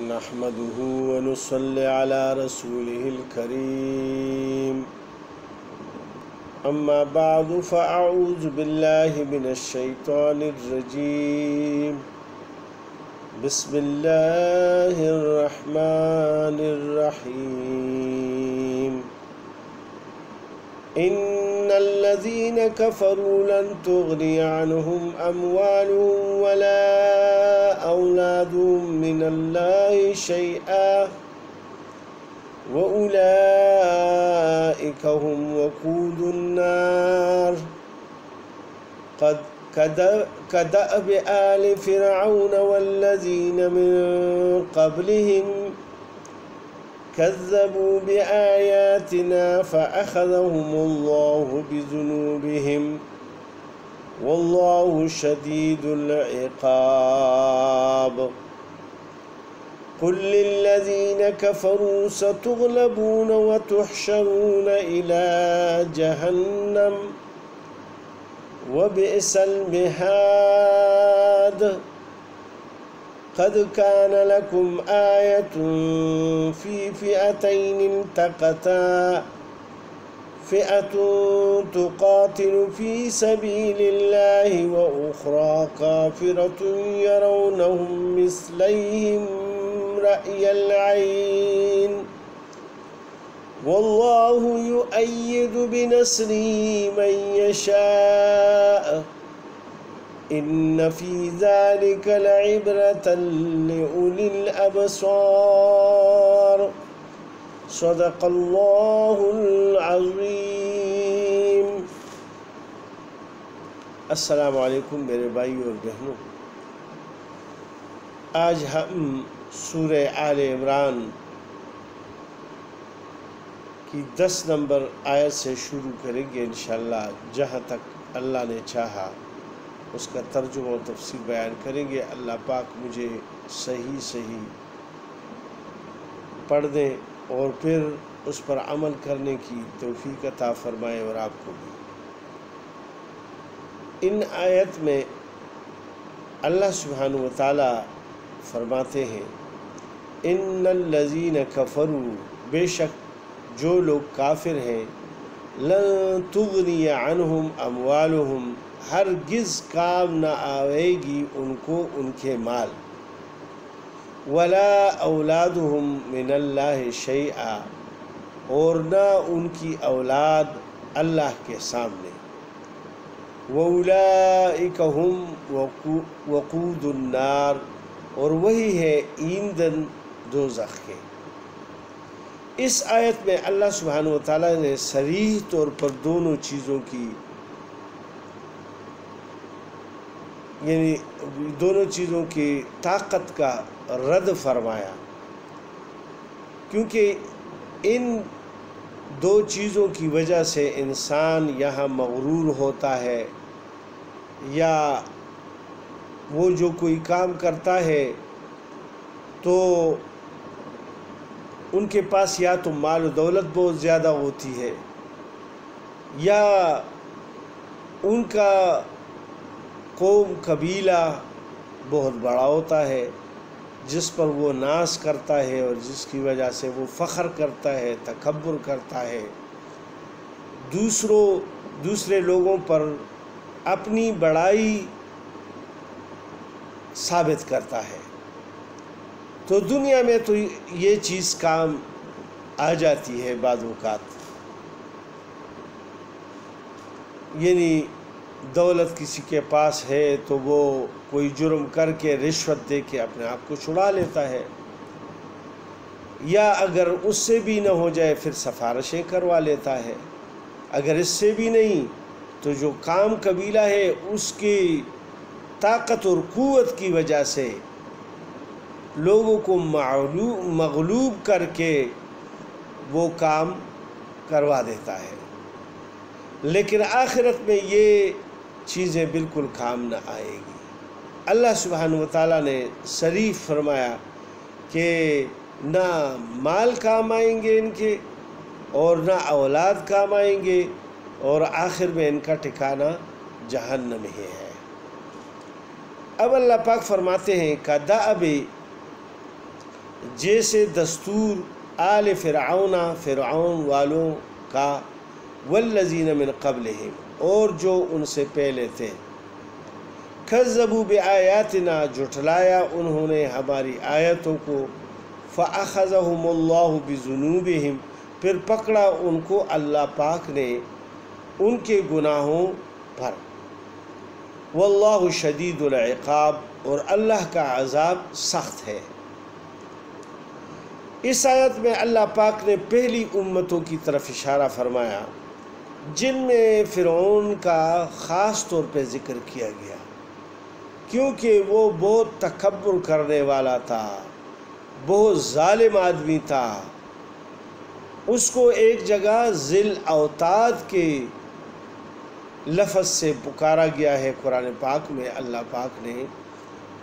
نحمده ونصلي على رسوله الكريم أما بعد فأعوذ بالله من الشيطان الرجيم بسم الله الرحمن الرحيم إن الذين كفروا لن تغني عنهم أموالهم ولا أولادهم من الله شيئا وأولئك هم وقود النار كدأب آل فرعون والذين من قبلهم كذبوا بآياتنا فأخذهم الله بذنوبهم والله شديد العقاب قل للذين كفروا ستغلبون وتحشرون إلى جهنم وبئس المهاد قد كان لكم آية في فئتين التقتا فئة تقاتل في سبيل الله وأخرى كافرة يرونهم مثليهم رأي العين والله يؤيد بنصره من يشاء إن في ذلك لعبرة لأولي الأبصار صدق الله العظيم۔ السلام علیکم میرے بھائیوں اور بہنوں، آج ہم سورہ آل عمران کی 10 نمبر آیت سے شروع کریں گے انشاءاللہ، جہاں تک اللہ نے چاہا اس کا ترجمہ و تفسیر بیان کریں گے۔ اللہ پاک مجھے صحیح پڑھ دیں اور پھر اس پر عمل کرنے کی توفیق عطا فرمائے اور آپ کو بھی۔ ان آیت میں اللہ سبحانہ و تعالی فرماتے ہیں ان الذین کفروا، بے شک جو لوگ کافر ہیں، لن تغنی عنہم اموالہم، ہرگز کام نہ آئے گی ان کو ان کے مال، ولا اولادہم من اللہ شیئا، اور نہ ان کی اولاد اللہ کے سامنے، وَأُولَئِكَ هُمْ وَقُودُ النَّارِ، اور وہی ہے ایندھن دوزخ کے۔ اس آیت میں اللہ سبحانہ و تعالیٰ نے صریح طور پر دونوں چیزوں کی طاقت کا رد فرمایا، کیونکہ ان دو چیزوں کی وجہ سے انسان یہاں مغرور ہوتا ہے، یا وہ جو کوئی کام کرتا ہے تو ان کے پاس یا تو مال و دولت بہت زیادہ ہوتی ہے، یا ان کا قوم قبیلہ بہت بڑا ہوتا ہے جس پر وہ ناز کرتا ہے اور جس کی وجہ سے وہ فخر کرتا ہے، تکبر کرتا ہے، دوسرے لوگوں پر اپنی بڑائی ثابت کرتا ہے۔ تو دنیا میں تو یہ چیز کام آ جاتی ہے بعض اوقات، یعنی دولت کسی کے پاس ہے تو وہ کوئی جرم کر کے رشوت دے کے اپنے آپ کو چھڑا لیتا ہے، یا اگر اس سے بھی نہ ہو جائے پھر سفارشیں کروا لیتا ہے، اگر اس سے بھی نہیں تو جو کام قبیلہ ہے اس کی طاقت اور قوت کی وجہ سے لوگوں کو مغلوب کر کے وہ کام کروا دیتا ہے، لیکن آخرت میں یہ چیزیں بالکل کام نہ آئے گی۔ اللہ سبحانہ و تعالیٰ نے صریح فرمایا کہ نہ مال کام آئیں گے ان کے، اور نہ اولاد کام آئیں گے، اور آخر میں ان کا ٹھکانہ جہنم ہی ہے۔ اب اللہ پاک فرماتے ہیں کہ دأب جیسے دستور آل فرعون فرعون والوں کا، والذین من قبلہم اور جو ان سے پہلے تھے، کذبوا بآیاتنا جھٹلایا انہوں نے ہماری آیتوں کو، فأخذہم اللہ بذنوبہم پھر پکڑا ان کو اللہ پاک نے ان کے گناہوں پر، واللہ شدید العقاب اور اللہ کا عذاب سخت ہے۔ اس آیت میں اللہ پاک نے پہلی امتوں کی طرف اشارہ فرمایا جن میں فرعون کا خاص طور پہ ذکر کیا گیا، کیونکہ وہ بہت تکبر کرنے والا تھا، بہت ظالم آدمی تھا۔ اس کو ایک جگہ ذی الاوتاد کے لفظ سے پکارا گیا ہے قرآن پاک میں اللہ پاک نے،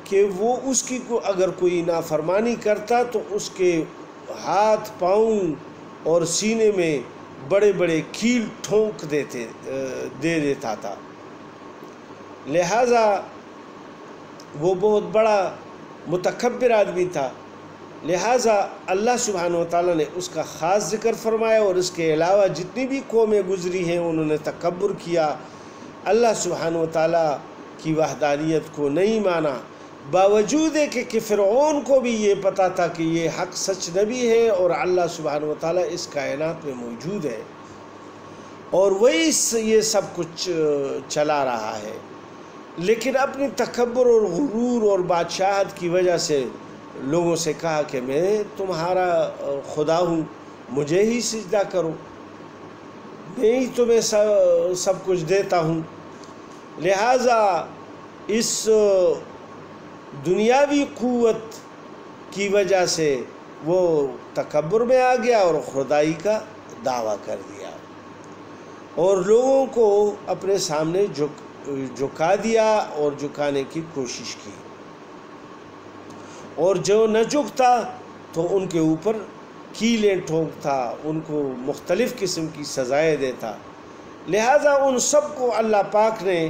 کہ وہ اس کی اگر کوئی نافرمانی کرتا تو اس کے ہاتھ پاؤں اور سینے میں بڑے بڑے کیل ٹھونک دے دیتا تھا۔ لہٰذا وہ بہت بڑا متکبر آدمی تھا، لہٰذا اللہ سبحانہ وتعالیٰ نے اس کا خاص ذکر فرمایا، اور اس کے علاوہ جتنی بھی قومیں گزری ہیں انہوں نے تکبر کیا، اللہ سبحانہ وتعالیٰ کی وحدانیت کو نہیں مانا، باوجود ہے کہ فرعون کو بھی یہ پتہ تھا کہ یہ حق سچ نبی ہے اور اللہ سبحانہ وتعالیٰ اس کائنات میں موجود ہے، اور وہی یہ سب کچھ چلا رہا ہے، لیکن اپنی تکبر اور غرور اور بادشاہت کی وجہ سے لوگوں سے کہا کہ میں تمہارا خدا ہوں، مجھے ہی سجدہ کرو، میں ہی تمہیں سب کچھ دیتا ہوں۔ لہٰذا اس دنیاوی قوت کی وجہ سے وہ تکبر میں آ گیا اور خدائی کا دعویٰ کر دیا، اور لوگوں کو اپنے سامنے جھکا دیا اور جھکانے کی کوشش کی، اور جو نہ جھکتا تو ان کے اوپر کیلیں ٹھونکتا، ان کو مختلف قسم کی سزائیں دیتا۔ لہٰذا ان سب کو اللہ پاک نے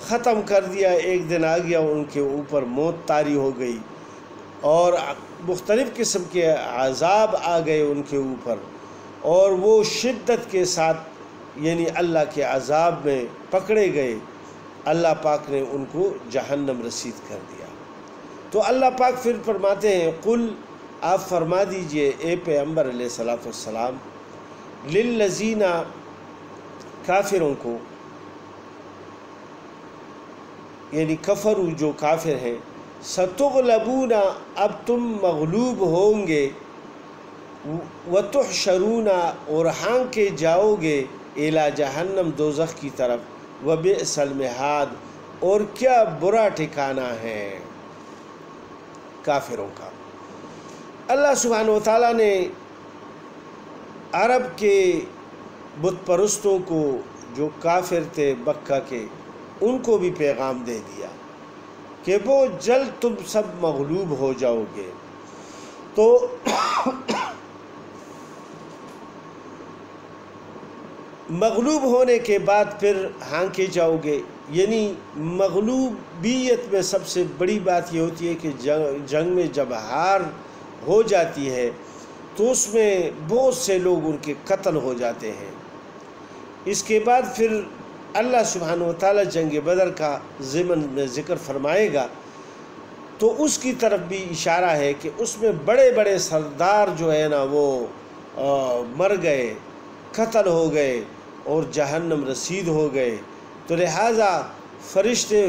ختم کر دیا، ایک دن آ گیا ان کے اوپر موت طاری ہو گئی، اور مختلف قسم کے عذاب آ گئے ان کے اوپر، اور وہ شدت کے ساتھ یعنی اللہ کے عذاب میں پکڑے گئے، اللہ پاک نے ان کو جہنم رسید کر دیا۔ تو اللہ پاک پھر فرماتے ہیں، قل آپ فرما دیجئے اے پیغمبر علیہ الصلوۃ والسلام، للذین کافروں کو، یعنی کفروا جو کافر ہیں، ستغلبون اب تم مغلوب ہوں گے، وتحشرون اور ہانکے جاؤ گے، الی جہنم دوزخ کی طرف، وبئس المہاد اور کیا برا ٹھکانہ ہے کافروں کا۔ اللہ سبحانہ وتعالیٰ نے عرب کے بت پرستوں کو جو کافر تھے مکہ کے، ان کو بھی پیغام دے دیا کہ وہ جلد تم سب مغلوب ہو جاؤ گے۔ تو مغلوب ہونے کے بعد پھر ہانکے جاؤ گے، یعنی مغلوبیت میں سب سے بڑی بات یہ ہوتی ہے کہ جنگ میں جب ہار ہو جاتی ہے تو اس میں بہت سے لوگ ان کے قتل ہو جاتے ہیں۔ اس کے بعد پھر اللہ سبحانہ وتعالیٰ جنگ بدر کا ضمن میں ذکر فرمائے گا، تو اس کی طرف بھی اشارہ ہے کہ اس میں بڑے بڑے سردار جو ہے نا وہ مر گئے، قتل ہو گئے اور جہنم رسید ہو گئے، تو لہٰذا فرشتے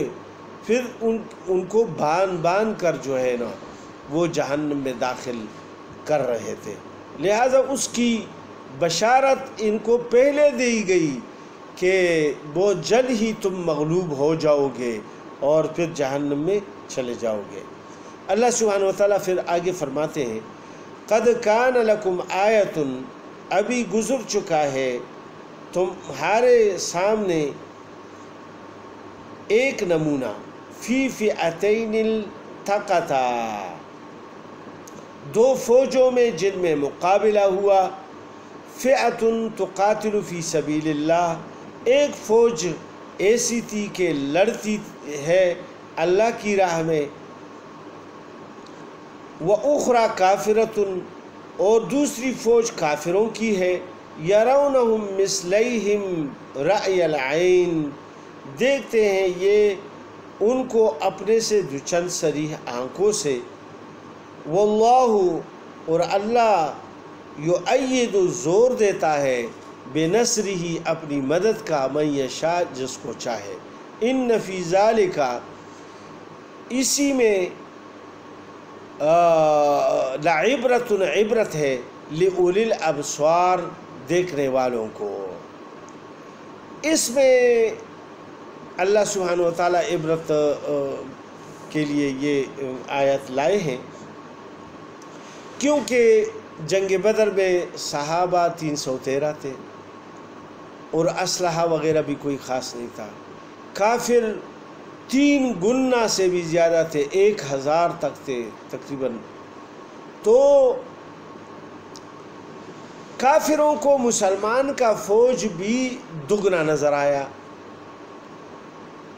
پھر ان کو باندھ کر جو ہے نا وہ جہنم میں داخل کر رہے تھے۔ لہٰذا اس کی بشارت ان کو پہلے دی گئی کہ بہت جلد ہی تم مغلوب ہو جاؤ گے اور پھر جہنم میں چلے جاؤ گے۔ اللہ سبحانہ وتعالیٰ پھر آگے فرماتے ہیں، قد کان لکم آیۃ، ابھی گزر چکا ہے تمہارے سامنے ایک نمونہ، فی فئتین التقطا، دو فوجوں میں جن میں مقابلہ ہوا، فئۃ تقاتل فی سبیل اللہ، ایک فوج ایسی تھی کہ لڑتی ہے اللہ کی راہ میں، وَأُخْرَى کافرۃ، اور دوسری فوج کافروں کی ہے، یرونہم مثلیہم رأی العین، دیکھتے ہیں یہ ان کو اپنے سے دوچند صریح آنکھوں سے، واللہ، اور اللہ، یؤید، زور دیتا ہے، بنصرہ، اپنی مدد کا، من یشاء، جس کو چاہے، ان فی ذالک، اسی میں لعبرۃ، عبرت ہے، لأولی الابصار، دیکھنے والوں کو۔ اس میں اللہ سبحانہ وتعالیٰ عبرت کے لیے یہ آیت لائے ہیں، کیونکہ جنگ بدر میں صحابہ 313 تھے اور اسلحہ وغیرہ بھی کوئی خاص نہیں تھا، کافر 3 گنا سے بھی زیادہ تھے، 1000 تک تھے تقریباً۔ تو کافروں کو مسلمان کا فوج بھی دگنا نظر آیا،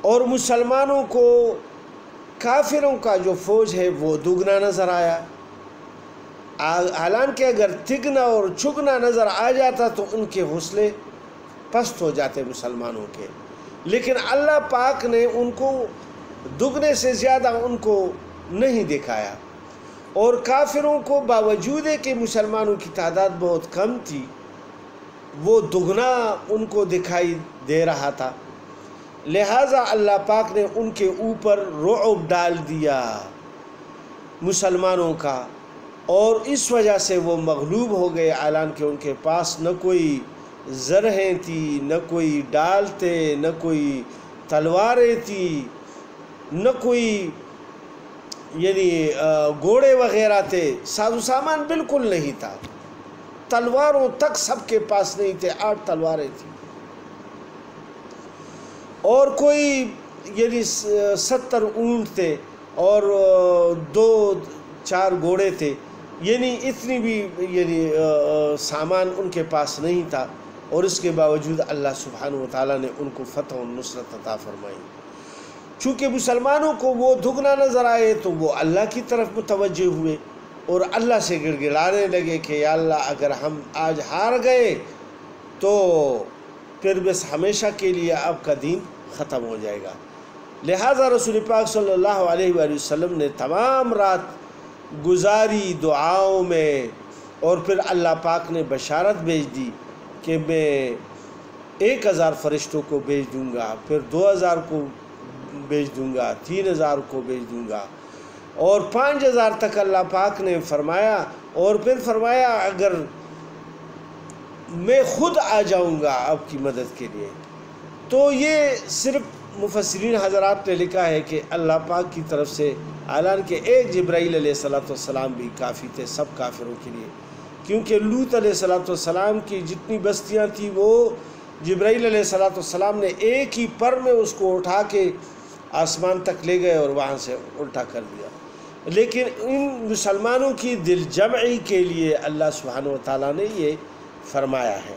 اور مسلمانوں کو کافروں کا جو فوج ہے وہ دگنا نظر آیا۔ حالانکہ اگر تگنا اور چگنا نظر آ جاتا تو ان کے حوصلے پست ہو جاتے مسلمانوں کے، لیکن اللہ پاک نے ان کو دگنے سے زیادہ ان کو نہیں دکھایا، اور کافروں کو باوجود کہ مسلمانوں کی تعداد بہت کم تھی وہ دگنا ان کو دکھائی دے رہا تھا، لہٰذا اللہ پاک نے ان کے اوپر رعب ڈال دیا مسلمانوں کا، اور اس وجہ سے وہ مغلوب ہو گئے، حالانکہ ان کے پاس نہ کوئی زرہیں تھی، نہ کوئی ڈال تھے، نہ کوئی تلواریں تھی، نہ کوئی یعنی گھوڑے وغیرہ تھے، ساز و سامان بالکل نہیں تھا، تلواروں تک سب کے پاس نہیں تھے، 8 تلواریں تھیں، اور کوئی یعنی 70 اونٹ تھے، اور 2-4 گھوڑے تھے، یعنی اتنی بھی یعنی سامان ان کے پاس نہیں تھا، اور اس کے باوجود اللہ سبحانہ وتعالیٰ نے ان کو فتح و نصرت عطا فرمائی۔ چونکہ مسلمانوں کو وہ دگنا نظر آئے تو وہ اللہ کی طرف متوجہ ہوئے اور اللہ سے گڑ گڑانے لگے کہ یا اللہ اگر ہم آج ہار گئے تو پھر بس ہمیشہ کے لیے آپ کا دین ختم ہو جائے گا۔ لہٰذا رسول پاک صلی اللہ علیہ وآلہ وسلم نے تمام رات گزاری دعاؤں میں، اور پھر اللہ پاک نے بشارت بھیج دی کہ میں 1000 فرشتوں کو بھیج دوں گا، پھر 2000 کو بھیج دوں گا، 3000 کو بھیج دوں گا، اور 5000 تک اللہ پاک نے فرمایا، اور پھر فرمایا اگر میں خود آ جاؤں گا آپ کی مدد کے لیے۔ تو یہ صرف مفسرین حضرات نے لکھا ہے کہ اللہ پاک کی طرف سے، حالانکہ ایک جبرائیل علیہ السلام بھی کافی تھے سب کافروں کے لیے، کیونکہ لوط علیہ السلام کی جتنی بستیاں تھیں وہ جبرائیل علیہ السلام نے ایک ہی پر میں اس کو اٹھا کے آسمان تک لے گئے اور وہاں سے الٹا کر دیا، لیکن ان مسلمانوں کی دل جمعی کے لیے اللہ سبحانہ وتعالیٰ نے یہ فرمایا ہے،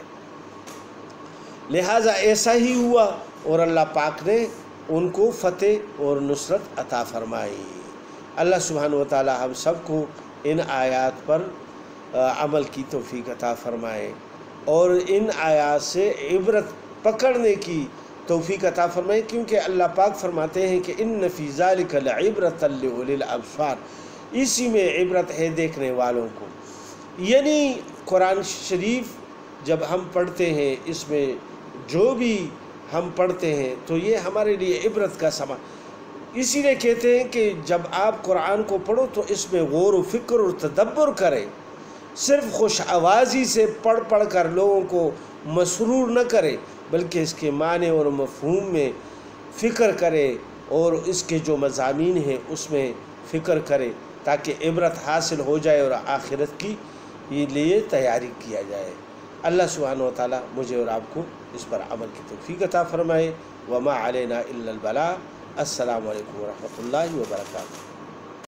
لہٰذا ایسا ہی ہوا اور اللہ پاک نے ان کو فتح اور نصرت عطا فرمائی۔ اللہ سبحانہ وتعالیٰ ہم سب کو ان آیات پر عمل کی توفیق عطا فرمائے اور ان آیات سے عبرت پکڑنے کی توفیق عطا فرمائے، کیونکہ اللہ پاک فرماتے ہیں کہ ان فی ذالک لعبرۃ لأولی الابصار، اسی میں عبرت ہے دیکھنے والوں کو۔ یعنی قرآن شریف جب ہم پڑھتے ہیں، اس میں جو بھی ہم پڑھتے ہیں تو یہ ہمارے لیے عبرت کا سامان، اسی لیے کہتے ہیں کہ جب آپ قرآن کو پڑھو تو اس میں غور و فکر اور تدبر کریں، صرف خوش آوازی سے پڑھ کر لوگوں کو مسرور نہ کرے، بلکہ اس کے معنی اور مفہوم میں فکر کرے اور اس کے جو مضامین ہیں اس میں فکر کرے تاکہ عبرت حاصل ہو جائے اور آخرت کی لیے تیاری کیا جائے۔ اللہ سبحانہ و تعالیٰ مجھے اور آپ کو اس پر عمل کی توفیق عطا فرمائے۔ وما علینا الا البلاغ۔ السلام علیکم ورحمۃ اللہ وبرکاتہ۔